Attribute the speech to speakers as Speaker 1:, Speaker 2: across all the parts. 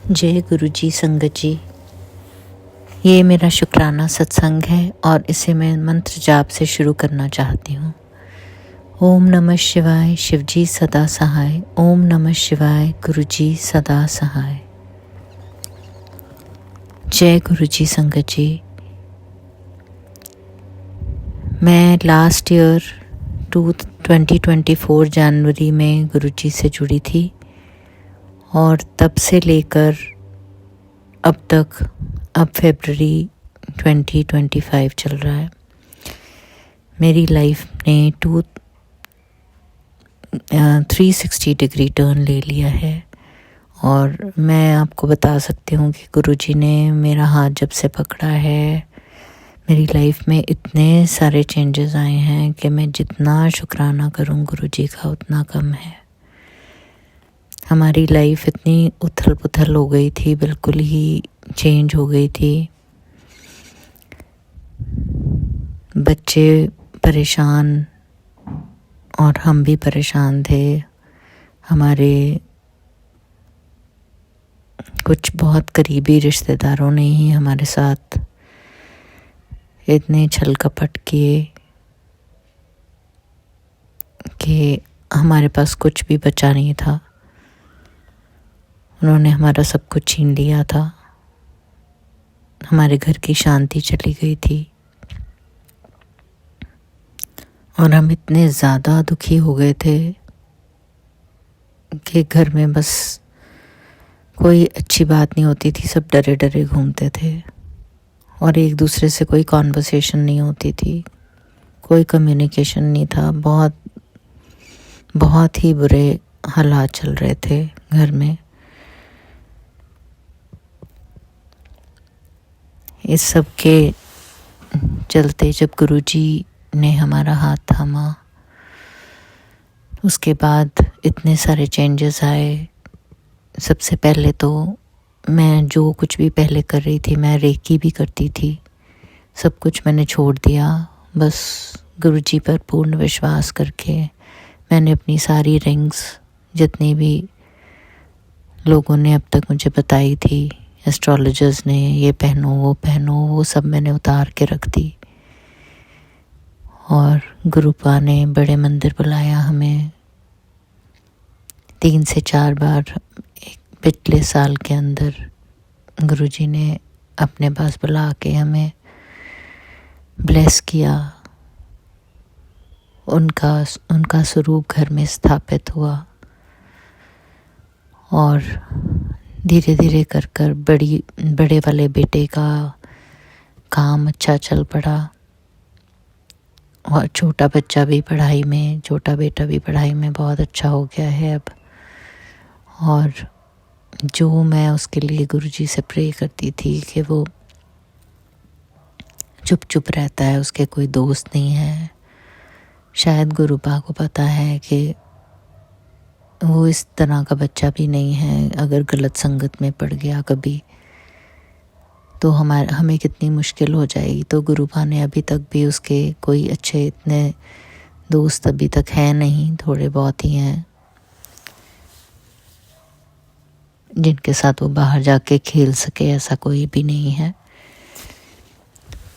Speaker 1: जय गुरु जी संगत जी। ये मेरा शुक्राना सत्संग है और इसे मैं मंत्र जाप से शुरू करना चाहती हूँ। ओम नमः शिवाय, शिव जी सदा सहाय। ओम नमः शिवाय, गुरु जी सदा सहाय। जय गुरु जी संगत जी। मैं लास्ट ईयर 2024 जनवरी में गुरु जी से जुड़ी थी और तब से लेकर अब तक, अब फरवरी 2025 चल रहा है। मेरी लाइफ ने 360 डिग्री टर्न ले लिया है और मैं आपको बता सकती हूँ कि गुरुजी ने मेरा हाथ जब से पकड़ा है, मेरी लाइफ में इतने सारे चेंजेस आए हैं कि मैं जितना शुक्राना करूँ गुरुजी का उतना कम है। हमारी लाइफ इतनी उथल पुथल हो गई थी, बिल्कुल ही चेंज हो गई थी। बच्चे परेशान और हम भी परेशान थे। हमारे कुछ बहुत करीबी रिश्तेदारों ने ही हमारे साथ इतने छल कपट किए कि हमारे पास कुछ भी बचा नहीं था। उन्होंने हमारा सब कुछ छीन लिया था। हमारे घर की शांति चली गई थी और हम इतने ज़्यादा दुखी हो गए थे कि घर में बस कोई अच्छी बात नहीं होती थी। सब डरे डरे घूमते थे और एक दूसरे से कोई कॉन्वर्सेशन नहीं होती थी, कोई कम्युनिकेशन नहीं था। बहुत ही बुरे हालात चल रहे थे घर में। इस सब के चलते जब गुरुजी ने हमारा हाथ थामा, उसके बाद इतने सारे चेंजेस आए। सबसे पहले तो मैं जो कुछ भी पहले कर रही थी, मैं रेकी भी करती थी, सब कुछ मैंने छोड़ दिया। बस गुरुजी पर पूर्ण विश्वास करके मैंने अपनी सारी रिंग्स, जितनी भी लोगों ने अब तक मुझे बताई थी, एस्ट्रोलॉजर्स ने, ये पहनो वो पहनो, वो सब मैंने उतार के रख दी। और गुरुपा ने बड़े मंदिर बुलाया हमें 3 से 4 बार। पिछले साल के अंदर गुरुजी ने अपने पास बुला के हमें ब्लेस किया। उनका स्वरूप घर में स्थापित हुआ और धीरे धीरे कर बड़े वाले बेटे का काम अच्छा चल पड़ा और छोटा बेटा भी पढ़ाई में बहुत अच्छा हो गया है अब। और जो मैं उसके लिए गुरुजी से प्रे करती थी कि वो चुप चुप रहता है, उसके कोई दोस्त नहीं है, शायद गुरुपा को पता है कि वो इस तरह का बच्चा भी नहीं है। अगर गलत संगत में पड़ गया कभी तो हमें कितनी मुश्किल हो जाएगी। तो गुरुपा ने अभी तक भी उसके कोई अच्छे इतने दोस्त अभी तक हैं नहीं, थोड़े बहुत ही हैं जिनके साथ वो बाहर जाके खेल सके, ऐसा कोई भी नहीं है।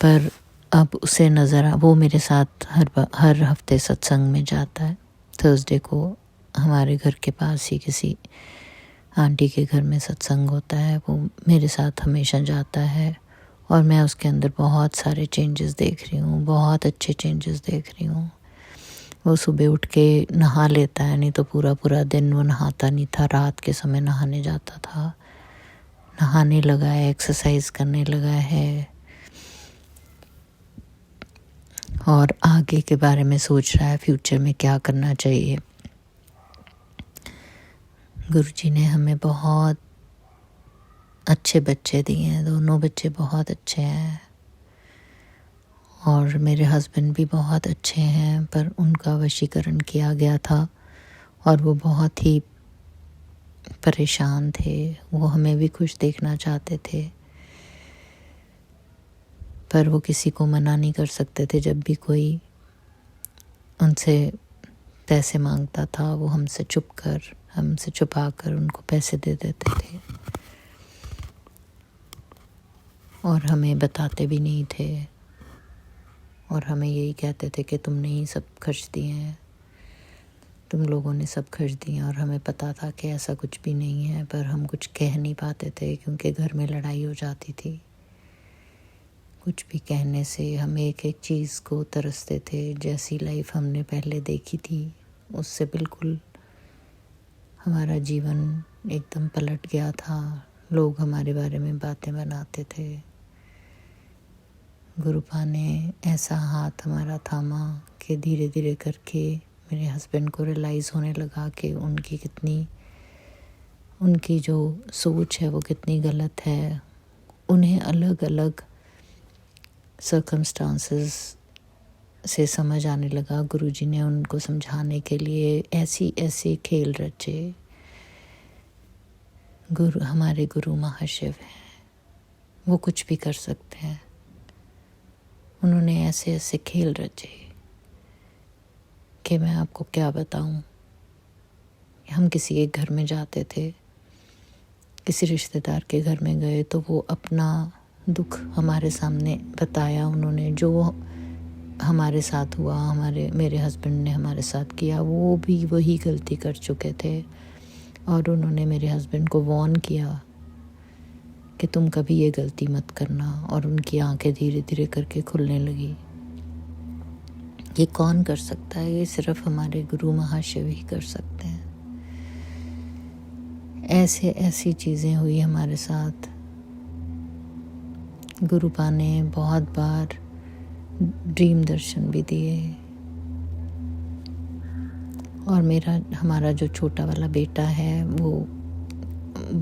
Speaker 1: पर अब उसे वो मेरे साथ हर हफ्ते सत्संग में जाता है। थर्सडे को हमारे घर के पास ही किसी आंटी के घर में सत्संग होता है, वो मेरे साथ हमेशा जाता है और मैं उसके अंदर बहुत सारे चेंजेस देख रही हूँ, बहुत अच्छे चेंजेस देख रही हूँ। वो सुबह उठ के नहा लेता है, नहीं तो पूरा दिन वो नहाता नहीं था। रात के समय नहाने जाता था, नहाने लगा है, एक्सरसाइज करने लगा है और आगे के बारे में सोच रहा है, फ्यूचर में क्या करना चाहिए। गुरुजी ने हमें बहुत अच्छे बच्चे दिए हैं, दोनों बच्चे बहुत अच्छे हैं और मेरे हस्बैंड भी बहुत अच्छे हैं। पर उनका वशीकरण किया गया था और वो बहुत ही परेशान थे। वो हमें भी खुश देखना चाहते थे पर वो किसी को मना नहीं कर सकते थे। जब भी कोई उनसे पैसे मांगता था वो हमसे छुपा कर उनको पैसे दे देते थे। और हमें बताते भी नहीं थे, और हमें यही कहते थे कि तुमने ही सब खर्च दिए हैं, तुम लोगों ने सब खर्च दिए। और हमें पता था कि ऐसा कुछ भी नहीं है, पर हम कुछ कह नहीं पाते थे क्योंकि घर में लड़ाई हो जाती थी। कुछ भी कहने से हम एक एक चीज़ को तरसते थे। जैसी लाइफ हमने पहले देखी थी उससे बिल्कुल हमारा जीवन एकदम पलट गया था। लोग हमारे बारे में बातें बनाते थे। गुरुपा ने ऐसा हाथ हमारा थामा कि धीरे धीरे करके मेरे हस्बैंड को रियलाइज़ होने लगा कि उनकी जो सोच है वो कितनी गलत है। उन्हें अलग अलग सर्कमस्टांसेस से समझ आने लगा। गुरुजी ने उनको समझाने के लिए ऐसी ऐसे खेल रचे। हमारे गुरु महाशिव हैं, वो कुछ भी कर सकते हैं। उन्होंने ऐसे ऐसे खेल रचे कि मैं आपको क्या बताऊं। हम किसी एक घर में जाते थे, किसी रिश्तेदार के घर में गए तो वो अपना दुख हमारे सामने बताया। उन्होंने जो हमारे साथ हुआ, मेरे हस्बैंड ने हमारे साथ किया, वो भी वही गलती कर चुके थे। और उन्होंने मेरे हस्बैंड को वार्न किया कि तुम कभी ये गलती मत करना। और उनकी आंखें धीरे धीरे करके खुलने लगी। ये कौन कर सकता है? ये सिर्फ हमारे गुरु महाशिव ही कर सकते हैं। ऐसी चीज़ें हुई हमारे साथ। गुरुपा ने बहुत बार ड्रीम दर्शन भी दिए। और हमारा जो छोटा वाला बेटा है वो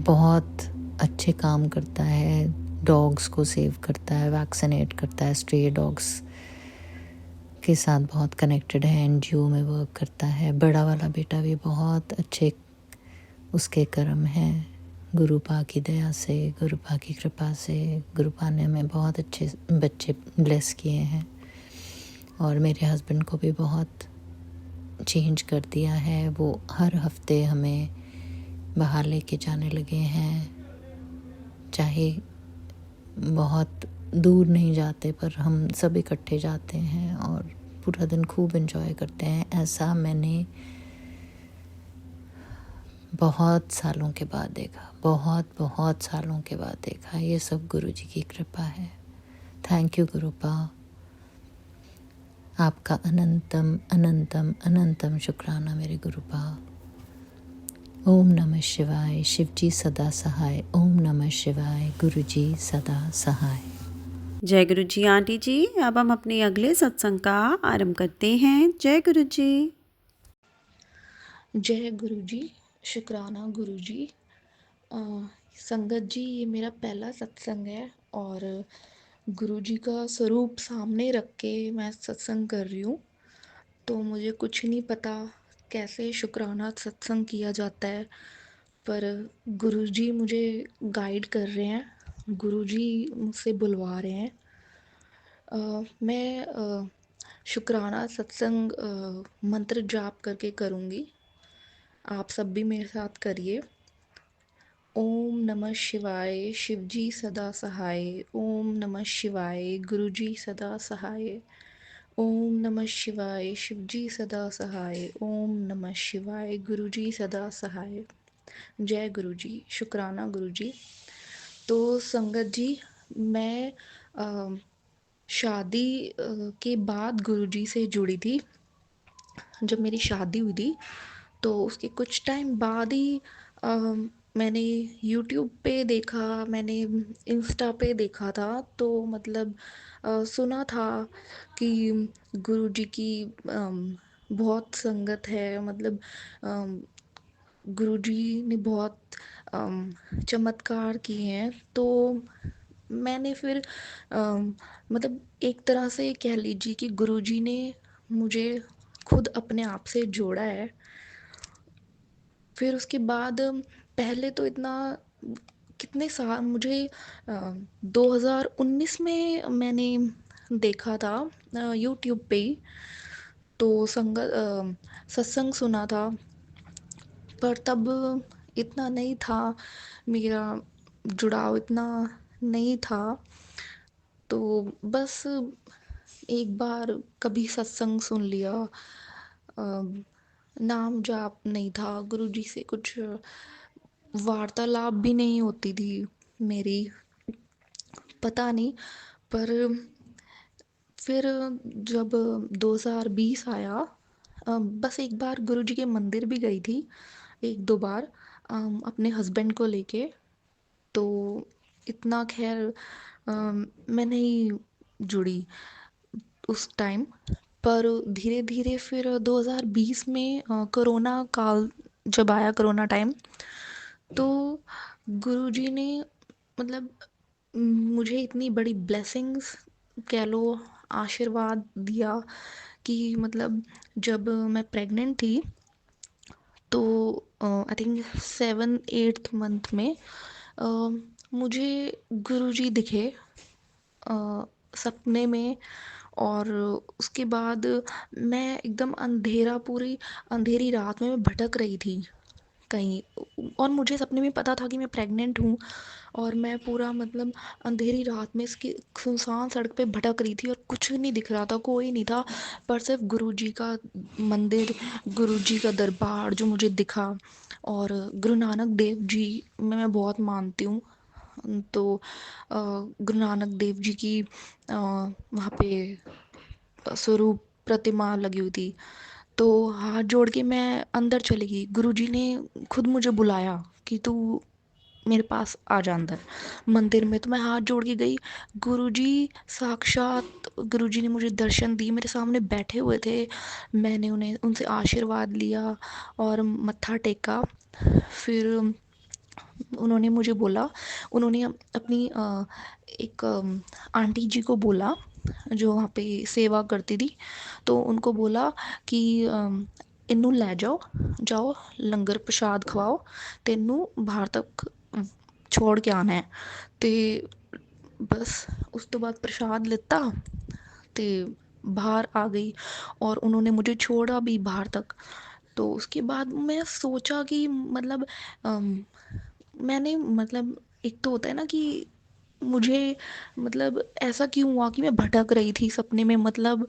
Speaker 1: बहुत अच्छे काम करता है। डॉग्स को सेव करता है, वैक्सीनेट करता है, स्ट्रे डॉग्स के साथ बहुत कनेक्टेड है, एनजीओ में वर्क करता है। बड़ा वाला बेटा भी बहुत अच्छे उसके कर्म हैं। गुरुपा की दया से, गुरुपा की कृपा से, गुरुपा ने हमें बहुत अच्छे बच्चे ब्लेस किए हैं। और मेरे हस्बैंड को भी बहुत चेंज कर दिया है। वो हर हफ्ते हमें बाहर लेके जाने लगे हैं। चाहे बहुत दूर नहीं जाते पर हम सब इकट्ठे जाते हैं और पूरा दिन खूब एंजॉय करते हैं। ऐसा मैंने बहुत सालों के बाद देखा, बहुत सालों के बाद देखा। ये सब गुरु जी की कृपा है। थैंक यू गुरुपा, आपका अनंतम अनंतम अनंतम शुक्राना मेरे गुरुपा। ओम नमः शिवाय, शिव जी सदा सहाय। ओम नमः शिवाय, गुरु जी सदा सहाय।
Speaker 2: जय गुरु जी आंटी जी। अब हम अपने अगले सत्संग का आरंभ करते हैं। जय गुरु जी।
Speaker 3: जय गुरु जी, शुक्राना गुरु जी। संगत जी, ये मेरा पहला सत्संग है और गुरु जी का स्वरूप सामने रख के मैं सत्संग कर रही हूँ। तो मुझे कुछ नहीं पता कैसे शुक्राना सत्संग किया जाता है, पर गुरु जी मुझे गाइड कर रहे हैं, गुरु जी मुझसे बुलवा रहे हैं। मैं शुक्राना सत्संग मंत्र जाप करके करूँगी। आप सब भी मेरे साथ करिए। ओम नमः शिवाय, शिवजी सदा सहाय। ओम नमः शिवाय, गुरुजी सदा सहाय। ओम नमः शिवाय, शिवजी सदा सहाय। ओम नमः शिवाय, गुरुजी सदा सहाय। जय गुरु जी, शुक्राना गुरु जी। तो संगत जी, मैं शादी के बाद गुरु जी से जुड़ी थी। जब मेरी शादी हुई थी तो उसके कुछ टाइम बाद ही मैंने यूट्यूब पे देखा, मैंने इंस्टा पे देखा था। तो मतलब सुना था कि गुरुजी की बहुत संगत है। मतलब गुरुजी ने बहुत चमत्कार किए हैं। तो मैंने फिर मतलब एक तरह से कह लीजिए कि गुरुजी ने मुझे खुद अपने आप से जोड़ा है। फिर उसके बाद पहले तो इतना कितने साल मुझे 2019 में मैंने देखा था यूट्यूब पे ही। तो सत्संग सुना था, पर तब इतना नहीं था, मेरा जुड़ाव इतना नहीं था। तो बस एक बार कभी सत्संग सुन लिया, नाम जाप नहीं था, गुरुजी से कुछ वार्तालाप भी नहीं होती थी मेरी, पता नहीं। पर फिर जब 2020 आया, बस एक बार गुरुजी के मंदिर भी गई थी, एक दो बार, अपने हस्बैंड को लेके। तो इतना खैर मैं नहीं जुड़ी उस टाइम। पर धीरे धीरे फिर 2020 में कोरोना काल जब आया, कोरोना टाइम, तो गुरुजी ने मतलब मुझे इतनी बड़ी ब्लेसिंग्स कह लो, आशीर्वाद दिया कि मतलब जब मैं प्रेग्नेंट थी, तो आई थिंक 7-8 मंथ में अ, मुझे गुरुजी दिखे सपने में। और उसके बाद मैं एकदम अंधेरा, पूरी अंधेरी रात में मैं भटक रही थी कहीं। और मुझे सपने में पता था कि मैं प्रेग्नेंट हूँ, और मैं पूरा मतलब अंधेरी रात में इसकी सुनसान सड़क पे भटक रही थी और कुछ नहीं दिख रहा था, कोई नहीं था, पर सिर्फ गुरुजी का मंदिर, गुरुजी का दरबार जो मुझे दिखा। और गुरु नानक देव जी में मैं बहुत मानती हूँ। तो गुरु नानक देव जी की वहाँ पे स्वरूप प्रतिमा लगी हुई थी। तो हाथ जोड़ के मैं अंदर चली गई, गुरुजी ने खुद मुझे बुलाया कि तू मेरे पास आ जा अंदर मंदिर में। तो मैं हाथ जोड़ के गई, गुरुजी साक्षात गुरुजी ने मुझे दर्शन दी, मेरे सामने बैठे हुए थे। मैंने उन्हें उनसे आशीर्वाद लिया और मत्था टेका। फिर उन्होंने मुझे बोला, उन्होंने अपनी एक आंटी जी को बोला जो वहाँ पे सेवा करती थी, तो उनको बोला कि इन्नू ले जाओ, जाओ लंगर प्रसाद खवाओ, तेनू बाहर तक छोड़ के आना है। ते बस उस तो बाद प्रसाद लिता, ते बाहर आ गई और उन्होंने मुझे छोड़ा भी बाहर तक। तो उसके बाद मैं सोचा कि मतलब मैंने मतलब एक तो होता है ना कि मुझे मतलब ऐसा क्यों हुआ कि मैं भटक रही थी सपने में, मतलब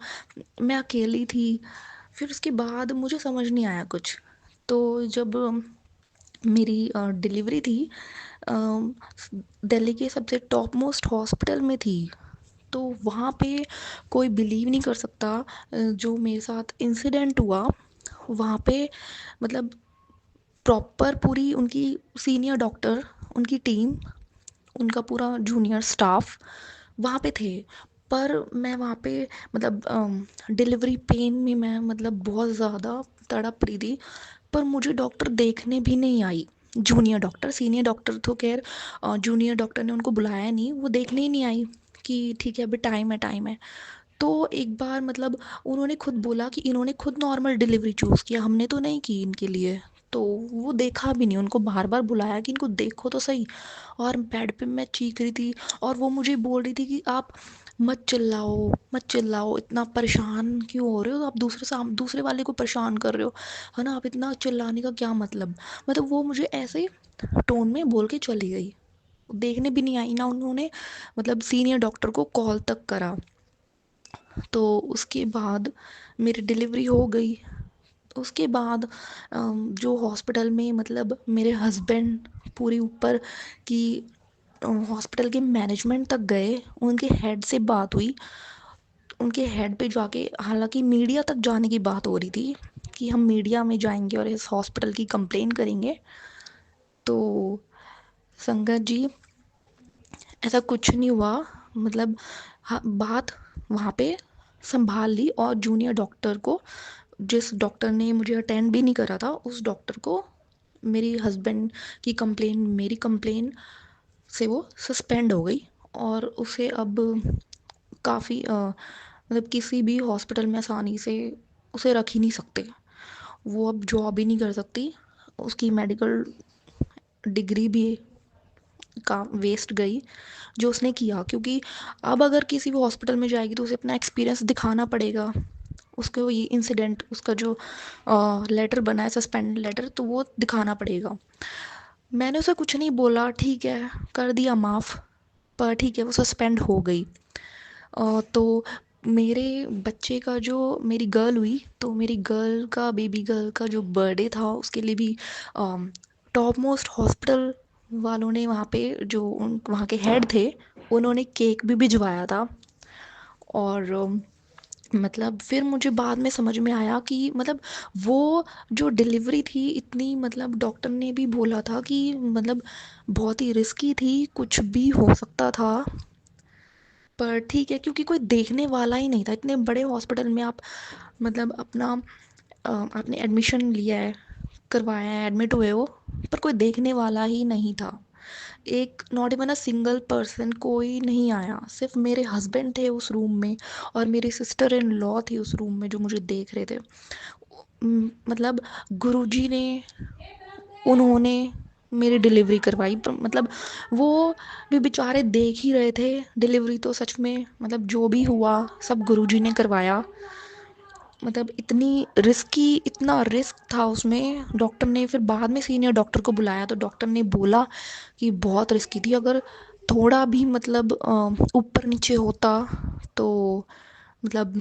Speaker 3: मैं अकेली थी। फिर उसके बाद मुझे समझ नहीं आया कुछ। तो जब मेरी डिलीवरी थी, दिल्ली के सबसे टॉप मोस्ट हॉस्पिटल में थी, तो वहाँ पे कोई बिलीव नहीं कर सकता जो मेरे साथ इंसिडेंट हुआ वहाँ पे। मतलब प्रॉपर पूरी उनकी सीनियर डॉक्टर, उनकी टीम, उनका पूरा जूनियर स्टाफ वहाँ पे थे। पर मैं वहाँ पे मतलब डिलीवरी पेन में मैं मतलब बहुत ज़्यादा तड़प रही थी, पर मुझे डॉक्टर देखने भी नहीं आई। जूनियर डॉक्टर, सीनियर डॉक्टर तो खैर, जूनियर डॉक्टर ने उनको बुलाया नहीं, वो देखने ही नहीं आई कि ठीक है अभी टाइम है, टाइम है। तो एक बार मतलब उन्होंने खुद बोला कि इन्होंने खुद नॉर्मल डिलीवरी चूज़ किया, हमने तो नहीं की इनके लिए। तो वो देखा भी नहीं, उनको बार बार बुलाया कि इनको देखो तो सही। और बेड पे मैं चीख रही थी और वो मुझे बोल रही थी कि आप मत चिल्लाओ, मत चिल्लाओ, इतना परेशान क्यों हो रहे हो, आप दूसरे वाले को परेशान कर रहे हो, है ना, आप इतना चिल्लाने का क्या मतलब वो मुझे ऐसे टोन में बोल के चली गई। देखने भी नहीं आई ना उन्होंने, मतलब सीनियर डॉक्टर को कॉल तक करा। तो उसके बाद मेरी डिलीवरी हो गई। उसके बाद जो हॉस्पिटल में मतलब मेरे हस्बैंड पूरी ऊपर की हॉस्पिटल के मैनेजमेंट तक गए, उनके हेड से बात हुई। उनके हेड पे जाके हालांकि मीडिया तक जाने की बात हो रही थी कि हम मीडिया में जाएंगे और इस हॉस्पिटल की कंप्लेन करेंगे। तो संगत जी, ऐसा कुछ नहीं हुआ। मतलब बात वहाँ पे संभाल ली, और जूनियर डॉक्टर को, जिस डॉक्टर ने मुझे अटेंड भी नहीं करा था, उस डॉक्टर को मेरी हस्बैंड की कंप्लेन, मेरी कंप्लेन से वो सस्पेंड हो गई। और उसे अब काफ़ी मतलब किसी भी हॉस्पिटल में आसानी से उसे रख ही नहीं सकते। वो अब जॉब ही नहीं कर सकती, उसकी मेडिकल डिग्री भी का वेस्ट गई जो उसने किया। क्योंकि अब अगर किसी भी हॉस्पिटल में जाएगी तो उसे अपना एक्सपीरियंस दिखाना पड़ेगा, उसको ये इंसिडेंट, उसका जो लेटर बना है सस्पेंड लेटर, तो वो दिखाना पड़ेगा। मैंने उसे कुछ नहीं बोला, ठीक है कर दिया माफ़। पर ठीक है वो सस्पेंड हो गई। तो मेरे बच्चे का जो मेरी गर्ल हुई तो मेरी गर्ल का बेबी गर्ल का जो बर्थडे था उसके लिए भी टॉप मोस्ट हॉस्पिटल वालों ने वहाँ पे जो वहाँ के हेड थे उन्होंने केक भी भिजवाया था। और मतलब फिर मुझे बाद में समझ में आया कि मतलब वो जो डिलीवरी थी इतनी मतलब डॉक्टर ने भी बोला था कि मतलब बहुत ही रिस्की थी, कुछ भी हो सकता था। पर ठीक है क्योंकि कोई देखने वाला ही नहीं था इतने बड़े हॉस्पिटल में आप मतलब अपना आपने एडमिशन लिया है, करवाया है, एडमिट हुए हो, पर कोई देखने वाला ही नहीं था। एक not even a single person, कोई नहीं आया, सिर्फ मेरे हस्बैंड थे उस रूम में और मेरी सिस्टर इन लॉ थी उस रूम में जो मुझे देख रहे थे। मतलब गुरुजी ने उन्होंने मेरी डिलीवरी करवाई मतलब वो भी बेचारे देख ही रहे थे डिलीवरी तो सच में मतलब जो भी हुआ सब गुरुजी ने करवाया। मतलब इतनी रिस्की इतना रिस्क था उसमें। डॉक्टर ने फिर बाद में सीनियर डॉक्टर को बुलाया तो डॉक्टर ने बोला कि बहुत रिस्की थी, अगर थोड़ा भी मतलब ऊपर नीचे होता तो मतलब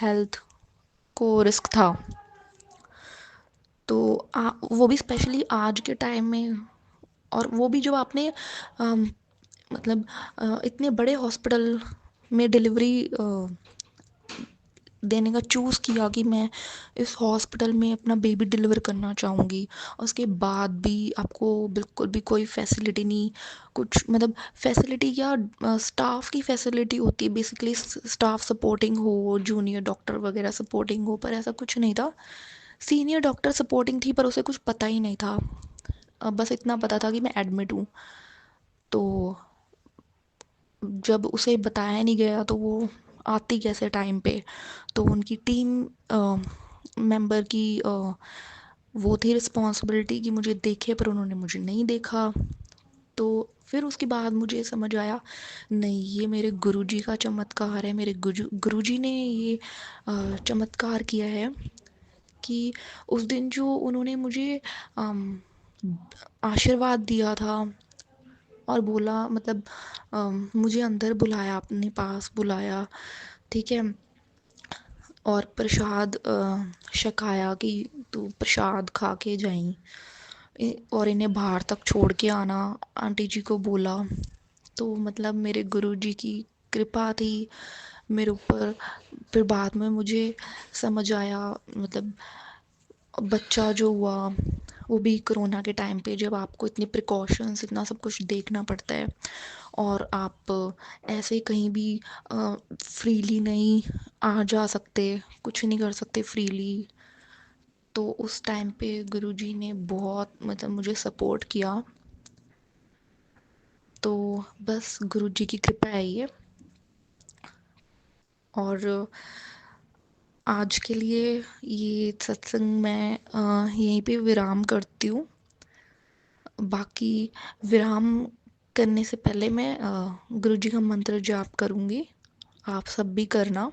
Speaker 3: हेल्थ को रिस्क था। तो वो भी स्पेशली आज के टाइम में, और वो भी जो आपने अम, मतलब इतने बड़े हॉस्पिटल में डिलीवरी देने का चूज़ किया कि मैं इस हॉस्पिटल में अपना बेबी डिलीवर करना चाहूँगी। उसके बाद भी आपको बिल्कुल भी कोई फैसिलिटी नहीं, कुछ मतलब फैसिलिटी क्या स्टाफ की फैसिलिटी होती है बेसिकली, स्टाफ सपोर्टिंग हो, जूनियर डॉक्टर वगैरह सपोर्टिंग हो, पर ऐसा कुछ नहीं था। सीनियर डॉक्टर सपोर्टिंग थी पर उसे कुछ पता ही नहीं था। बस इतना पता था कि मैं एडमिट हूँ। तो जब उसे बताया नहीं गया तो वो आती कैसे टाइम पे, तो उनकी टीम मेंबर की वो थी रिस्पॉन्सिबिलिटी कि मुझे देखे, पर उन्होंने मुझे नहीं देखा। तो फिर उसके बाद मुझे समझ आया नहीं ये मेरे गुरुजी का चमत्कार है, मेरे गुरुजी ने ये चमत्कार किया है कि उस दिन जो उन्होंने मुझे अम, आशीर्वाद दिया था और बोला मतलब मुझे अंदर बुलाया, अपने पास बुलाया, ठीक है, और प्रसाद छकाया कि तू प्रसाद खा के जाई और इन्हें बाहर तक छोड़ के आना, आंटी जी को बोला। तो मतलब मेरे गुरुजी की कृपा थी मेरे ऊपर। फिर बाद में मुझे समझ आया मतलब बच्चा जो हुआ वो भी कोरोना के टाइम पे, जब आपको इतने प्रिकॉशंस इतना सब कुछ देखना पड़ता है और आप ऐसे कहीं भी फ्रीली नहीं आ जा सकते, कुछ नहीं कर सकते फ्रीली। तो उस टाइम पे गुरुजी ने बहुत मतलब मुझे सपोर्ट किया। तो बस गुरुजी की कृपा है ये। और आज के लिए ये सत्संग मैं यहीं पे विराम करती हूँ। बाकी विराम करने से पहले मैं गुरुजी का मंत्र जाप करूँगी, आप सब भी करना।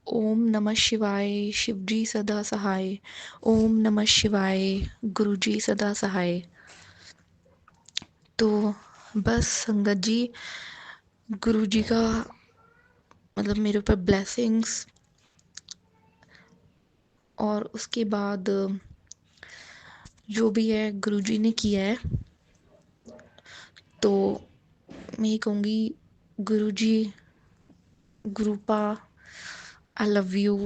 Speaker 3: ओम नमः शिवाय, शिवजी सदा सहाय। ओम नमः शिवाय, गुरुजी सदा सहाय। तो बस संगत जी, गुरुजी का मतलब मेरे ऊपर ब्लेसिंग्स, और उसके बाद जो भी है गुरुजी ने किया है, तो मैं ये कहूँगी गुरुजी, गुरुपा, आई लव यू।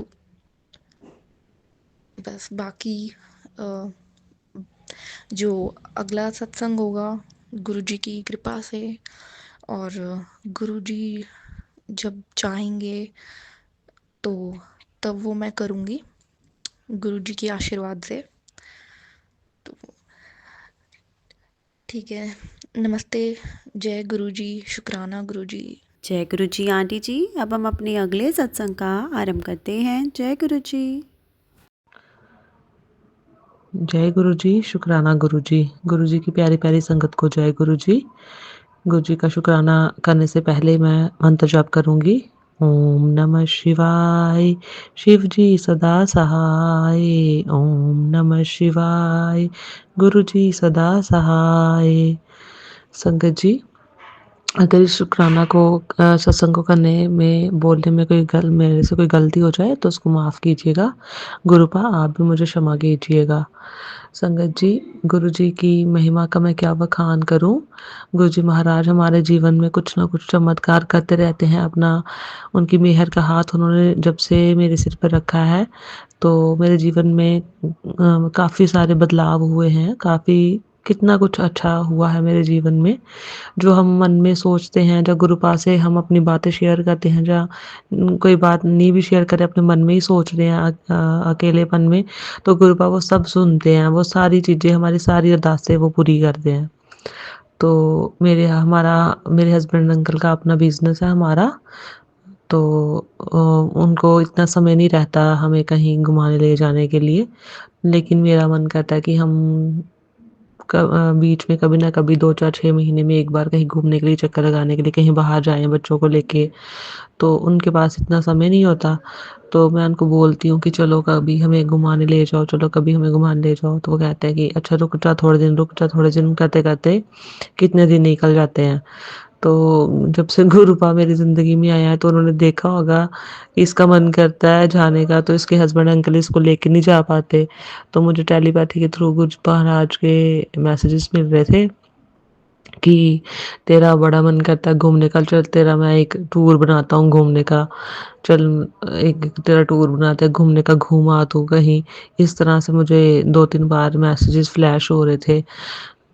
Speaker 3: बस बाकी अ, जो अगला सत्संग होगा गुरुजी की कृपा से, और गुरुजी जब चाहेंगे तो तब वो मैं करूँगी गुरुजी के आशीर्वाद से। तो ठीक है, नमस्ते, जय गुरुजी, शुक्राना गुरुजी।
Speaker 2: जय गुरु जी आंटी जी। अब हम अपने अगले सत्संग का आरंभ करते हैं। जय गुरु जी।
Speaker 4: जय गुरु जी, शुक्राना गुरु जी। गुरु जी की प्यारी प्यारी संगत को जय गुरु जी। गुरु जी का शुक्राना करने से पहले मैं मंत्र जाप करूंगी। ओम नमः शिवाय, शिव जी सदा सहाय। ओम नमः शिवाय, गुरु जी सदा सहाय। संगत जी, अगर इस शुक्राना को सत्संग को करने में बोलने में मेरे से कोई गलती हो जाए तो उसको माफ़ कीजिएगा। गुरुपा आप भी मुझे क्षमा कीजिएगा। संगत जी, गुरु जी की महिमा का मैं क्या बखान करूं। गुरु जी महाराज हमारे जीवन में कुछ ना कुछ चमत्कार करते रहते हैं। अपना उनकी मेहर का हाथ उन्होंने जब से मेरे सिर पर रखा है तो मेरे जीवन में काफ़ी सारे बदलाव हुए हैं। काफ़ी कितना कुछ अच्छा हुआ है मेरे जीवन में। जो हम मन में सोचते हैं, जब गुरुपा से हम अपनी बातें शेयर करते हैं, या कोई बात नहीं भी शेयर करें, अपने मन में ही सोच रहे हैं अकेलेपन में, तो गुरुपा वो सब सुनते हैं। वो सारी चीज़ें, हमारी सारी अरदासें वो पूरी करते हैं। तो मेरे हस्बैंड अंकल का अपना बिजनेस है हमारा। तो उनको इतना समय नहीं रहता हमें कहीं घुमाने ले जाने के लिए। लेकिन मेरा मन करता है कि हम बीच में कभी ना कभी 2-4-6 महीने में एक बार कहीं घूमने के लिए, चक्कर लगाने के लिए कहीं बाहर जाएँ बच्चों को लेके। तो उनके पास इतना समय नहीं होता। तो मैं उनको बोलती हूँ कि चलो कभी हमें घुमाने ले जाओ, चलो कभी हमें घुमाने ले जाओ। तो वो कहते हैं कि अच्छा रुक जा थोड़े दिन, रुक जा थोड़े दिन, करते-करते कितने दिन निकल जाते हैं। तो जब से गुरुपा मेरी ज़िंदगी में आया है तो उन्होंने देखा होगा कि इसका मन करता है जाने का, तो इसके हस्बैंड अंकल इसको लेके नहीं जा पाते। तो मुझे टेलीपैथी के थ्रू गुरु महाराज के मैसेजेस मिल रहे थे कि तेरा बड़ा मन करता है घूमने का, चल तेरा मैं एक टूर बनाता हूँ घूमने का। चल एक तेरा टूर बनाते हैं घूमने का, घूम आ तू कहीं। इस तरह से मुझे 2-3 बार मैसेजेस फ्लैश हो रहे थे।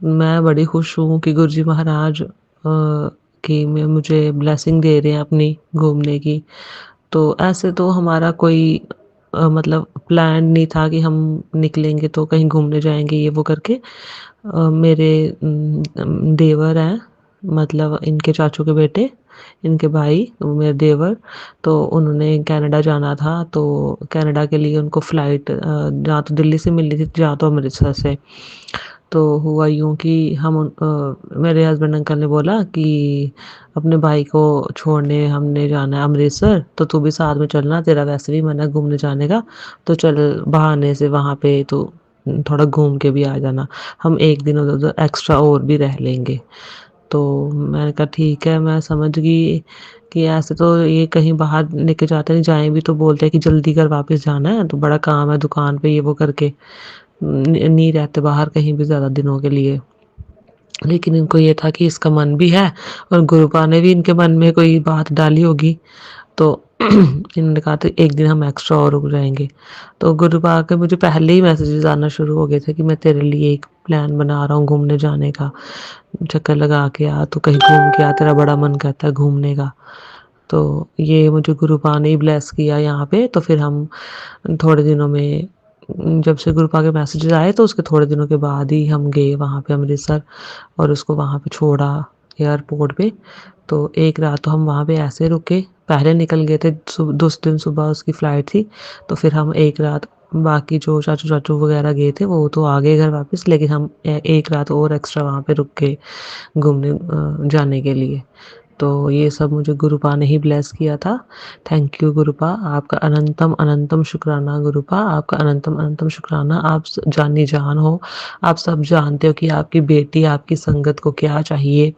Speaker 4: मैं बड़ी खुश हूँ कि गुरुजी महाराज कि मुझे ब्लेसिंग दे रहे हैं अपनी घूमने की। तो ऐसे तो हमारा कोई मतलब प्लान नहीं था कि हम निकलेंगे तो कहीं घूमने जाएँगे ये वो करके। मेरे देवर हैं, मतलब इनके चाचू के बेटे, इनके भाई, वो मेरे देवर, तो उन्होंने कनाडा जाना था। तो कनाडा के लिए उनको फ़्लाइट जहाँ तो दिल्ली से मिलनी थी, जहाँ तो अमृतसर से। तो हुआ यूँ कि मेरे हस्बैंड अंकल ने बोला कि अपने भाई को छोड़ने हमने जाना है अमृतसर, तो तू भी साथ में चलना, तेरा वैसे भी मन है घूमने जाने का, तो चल बहाने से वहाँ पे तू थोड़ा घूम के भी आ जाना। हम 1 दिन उधर एक्स्ट्रा और भी रह लेंगे। तो मैंने कहा ठीक है, मैं समझ गई कि ऐसे तो ये कहीं बाहर लेके जाते नहीं, जाएँ भी तो बोलते हैं कि जल्दी कर वापस जाना है, तो बड़ा काम है दुकान पे ये वो करके नहीं रहते बाहर कहीं भी ज़्यादा दिनों के लिए। लेकिन इनको ये था कि इसका मन भी है और गुरुपा ने भी इनके मन में कोई बात डाली होगी। तो इन्होंने कहा था 1 दिन हम एक्स्ट्रा और रुक जाएँगे। तो गुरुपा के मुझे पहले ही मैसेजेस आना शुरू हो गए थे कि मैं तेरे लिए एक प्लान बना रहा हूँ घूमने जाने का। चक्कर लगा के आ, तू कहीं घूम के आ, तेरा बड़ा मन करता है घूमने का। तो ये मुझे गुरुपा ने ही ब्लेस किया यहाँ पे। तो फिर हम थोड़े दिनों में, जब से गुरुपा के मैसेजेस आए तो उसके थोड़े दिनों के बाद ही हम गए वहाँ पे अमृतसर और उसको वहाँ पे छोड़ा एयरपोर्ट पे। तो एक रात तो हम वहाँ पे ऐसे रुके, पहले निकल गए थे, दूसरे दिन सुबह उसकी फ़्लाइट थी। तो फिर हम एक रात, बाकी जो चाचू वगैरह गए थे वो तो आ गए घर वापस, लेकिन हम एक रात और एक्स्ट्रा वहाँ पे रुक के घूमने जाने के लिए। तो ये सब मुझे गुरुपा ने ही ब्लेस किया था। थैंक यू गुरुपा, आपका अनंतम अनंतम शुक्राना गुरुपा, आपका अनंतम अनंतम शुक्राना। आप जानी जान हो, आप सब जानते हो कि आपकी बेटी आपकी संगत को क्या चाहिए,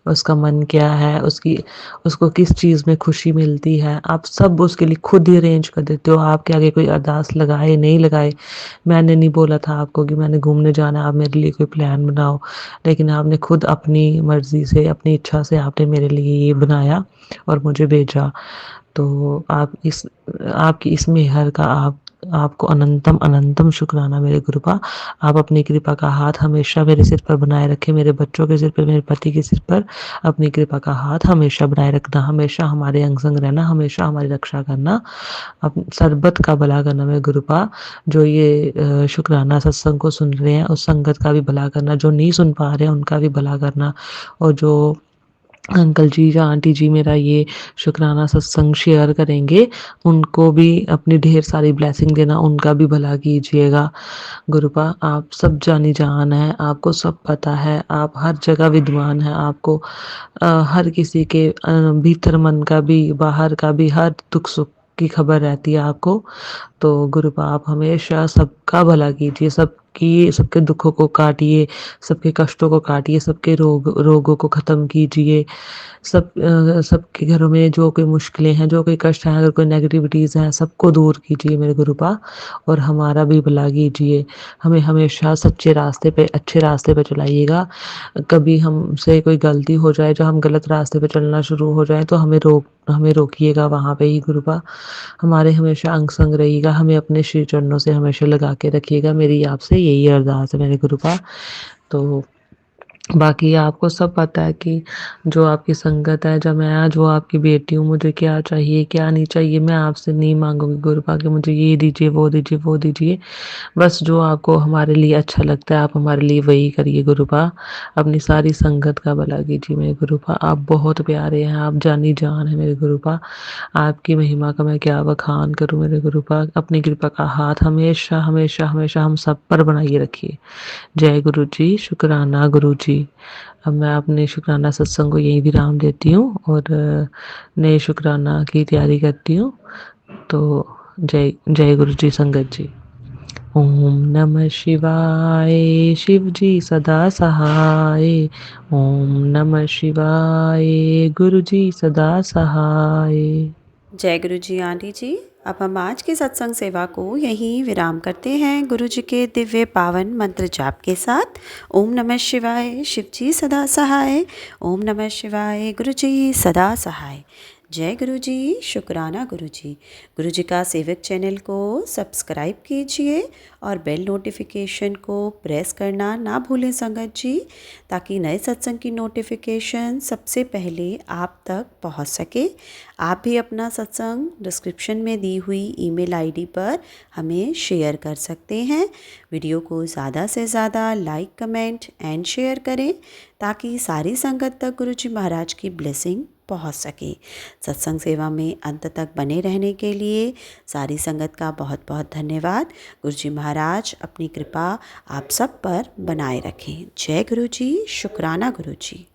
Speaker 4: उसका मन क्या है, उसको किस चीज़ में खुशी मिलती है, आप सब उसके लिए खुद ही अरेंज कर देते हो। आपके आगे कोई अरदास लगाए नहीं लगाए, मैंने नहीं बोला था आपको कि मैंने घूमने जाना है, आप मेरे लिए कोई प्लान बनाओ, लेकिन आपने खुद अपनी मर्ज़ी से, अपनी इच्छा से आपने मेरे लिए ये बनाया और मुझे भेजा। तो आपकी इस मेहर का आपको अनंतम अनंतम शुक्राना मेरे गुरुपा। आप अपनी कृपा का हाथ हमेशा मेरे सिर पर बनाए रखें, मेरे बच्चों के सिर पर, मेरे पति के सिर पर अपनी कृपा का हाथ हमेशा बनाए रखना, हमेशा हमारे अंग संग रहना, हमेशा हमारी रक्षा करना, सरबत का भला करना मेरे गुरुपा। जो ये शुक्राना सत्संग को सुन रहे हैं उस संगत का भी भला करना, जो नहीं सुन पा रहे हैं उनका भी भला करना, और जो अंकल जी या आंटी जी मेरा ये शुक्राना सत्संग शेयर करेंगे उनको भी अपनी ढेर सारी ब्लेसिंग देना, उनका भी भला कीजिएगा गुरुपा। आप सब जानी जान है, आपको सब पता है, आप हर जगह विद्वान हैं, आपको हर किसी के भीतर मन का भी बाहर का भी हर दुख सुख की खबर रहती है आपको। तो गुरुपा आप हमेशा सबका भला कीजिए, सब सबके दुखों को काटिए, सबके कष्टों को काटिए, सबके रोगों को ख़त्म कीजिए। सबके घरों में जो कोई मुश्किलें हैं, जो कोई कष्ट हैं, अगर कोई नेगेटिविटीज़ हैं, सबको दूर कीजिए मेरे गुरुपा, और हमारा भी भला कीजिए। हमें हमेशा सच्चे रास्ते पे, अच्छे रास्ते पे चलाइएगा। कभी हमसे कोई गलती हो जाए, जो हम गलत रास्ते पे चलना शुरू हो जाएँ, तो हमें रोकिएगा वहाँ पे ही गुरुपा। हमारे हमेशा अंग संग रहिएगा, हमें अपने श्री चरणों से हमेशा लगा के रखिएगा। मेरी आपसे यही अरदास है मेरे गुरुपा। तो बाकी आपको सब पता है कि जो आपकी संगत है, जब मैं जो आपकी बेटी हूँ, मुझे क्या चाहिए, क्या नहीं चाहिए, मैं आपसे नहीं माँगूँगी गुरुपा कि मुझे ये दीजिए, वो दीजिए, वो दीजिए। बस जो आपको हमारे लिए अच्छा लगता है, आप हमारे लिए वही करिए गुरुपा। अपनी सारी संगत का भला कीजिए मेरे गुरुपा। आप बहुत प्यारे हैं, आप जानी जान है मेरे गुरुपा। आपकी महिमा का मैं क्या बखान करूँ मेरे गुरुपा। अपनी कृपा का हाथ हमेशा, हमेशा, हमेशा हम सब पर बनाइए रखिए। जय गुरु जी, शुक्राना गुरु जी। अब मैं अपने शुक्राना सत्संग को यहीं विराम देती हूँ और नए शुक्राना की तैयारी करती हूँ। तो जय जय गुरु जी संगत जी। ओम नमः शिवाय, शिव जी सदा सहाय। ओम नमः शिवाय, गुरु जी सदा सहाय।
Speaker 2: जय गुरु जी आंटी जी। अब हम आज की सत्संग सेवा को यहीं विराम करते हैं गुरु जी के दिव्य पावन मंत्र जाप के साथ। ओम नमः शिवाय, शिव जी सदा सहाय। ओम नमः शिवाय, गुरु जी सदा सहाय। जय गुरु जी, शुक्राना गुरु जी। गुरु जी का सेवक चैनल को सब्सक्राइब कीजिए और बेल नोटिफिकेशन को प्रेस करना ना भूलें संगत जी, ताकि नए सत्संग की नोटिफिकेशन सबसे पहले आप तक पहुंच सके। आप भी अपना सत्संग डिस्क्रिप्शन में दी हुई ईमेल आईडी पर हमें शेयर कर सकते हैं। वीडियो को ज़्यादा से ज़्यादा लाइक, कमेंट एंड शेयर करें, ताकि सारी संगत तक गुरु जी महाराज की ब्लेसिंग पहुंच सके। सत्संग सेवा में अंत तक बने रहने के लिए सारी संगत का बहुत बहुत धन्यवाद। गुरु जी महाराज अपनी कृपा आप सब पर बनाए रखें। जय गुरु जी, शुक्राना गुरु जी।